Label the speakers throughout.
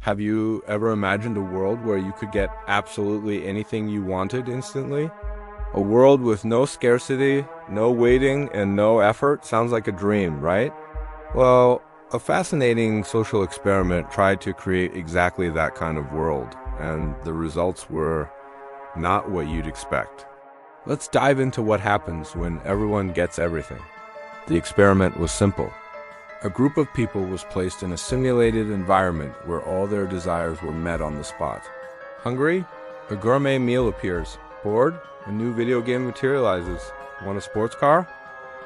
Speaker 1: Have you ever imagined a world where you could get absolutely anything you wanted instantly? A world with no scarcity, no waiting, and no effort sounds like a dream, right? Well, a fascinating social experiment tried to create exactly that kind of world, and the results were not what you'd expect. Let's dive into what happens when everyone gets everything. The experiment was simple. A group of people was placed in a simulated environment where all their desires were met on the spot. Hungry? A gourmet meal appears. Bored? A new video game materializes. Want a sports car?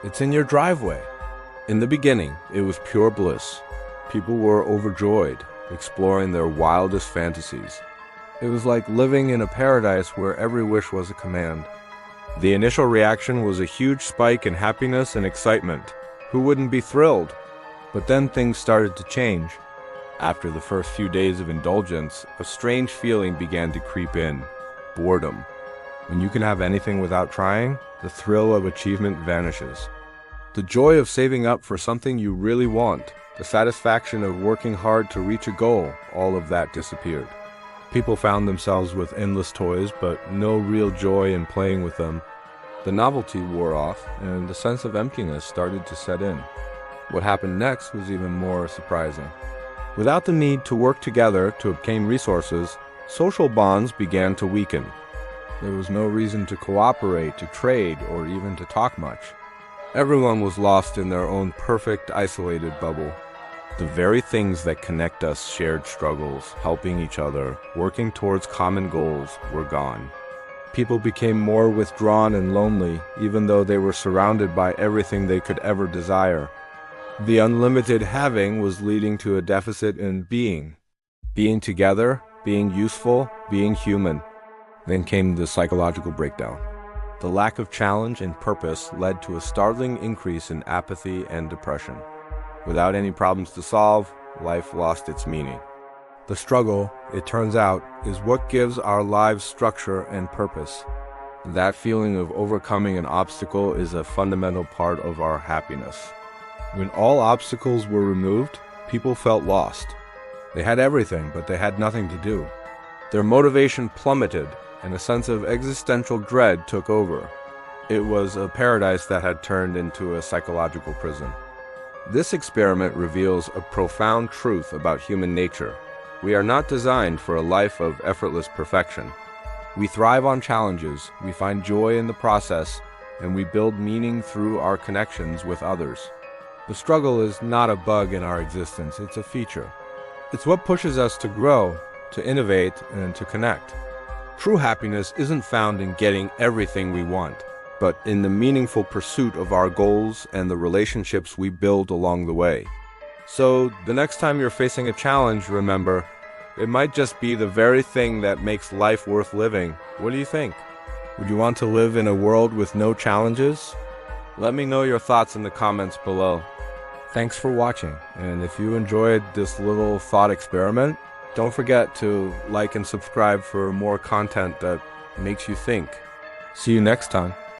Speaker 1: It's in your driveway. In the beginning, it was pure bliss. People were overjoyed, exploring their wildest fantasies. It was like living in a paradise where every wish was a command. The initial reaction was a huge spike in happiness and excitement. Who wouldn't be thrilled? But then things started to change. After the first few days of indulgence, a strange feeling began to creep in: boredom. When you can have anything without trying, the thrill of achievement vanishes. The joy of saving up for something you really want, the satisfaction of working hard to reach a goal, all of that disappeared. People found themselves with endless toys, but no real joy in playing with them. The novelty wore off, and the sense of emptiness started to set in. What happened next was even more surprising. Without the need to work together to obtain resources, social bonds began to weaken. There was no reason to cooperate, to trade, or even to talk much. Everyone was lost in their own perfect, isolated bubble. The very things that connect us, shared struggles, helping each other, working towards common goals, were gone. People became more withdrawn and lonely, even though they were surrounded by everything they could ever desire. The unlimited having was leading to a deficit in being. Being together, being useful, being human. Then came the psychological breakdown. The lack of challenge and purpose led to a startling increase in apathy and depression. Without any problems to solve, life lost its meaning. The struggle, it turns out, is what gives our lives structure and purpose. That feeling of overcoming an obstacle is a fundamental part of our happiness. When all obstacles were removed, people felt lost. They had everything, but they had nothing to do. Their motivation plummeted, and a sense of existential dread took over. It was a paradise that had turned into a psychological prison. This experiment reveals a profound truth about human nature. We are not designed for a life of effortless perfection. We thrive on challenges, we find joy in the process, and we build meaning through our connections with others. The struggle is not a bug in our existence, it's a feature. It's what pushes us to grow, to innovate, and to connect. True happiness isn't found in getting everything we want, but in the meaningful pursuit of our goals and the relationships we build along the way. So, the next time you're facing a challenge, remember, it might just be the very thing that makes life worth living. What do you think? Would you want to live in a world with no challenges? Let me know your thoughts in the comments below. Thanks for watching, and if you enjoyed this little thought experiment, don't forget to like and subscribe for more content that makes you think. See you next time.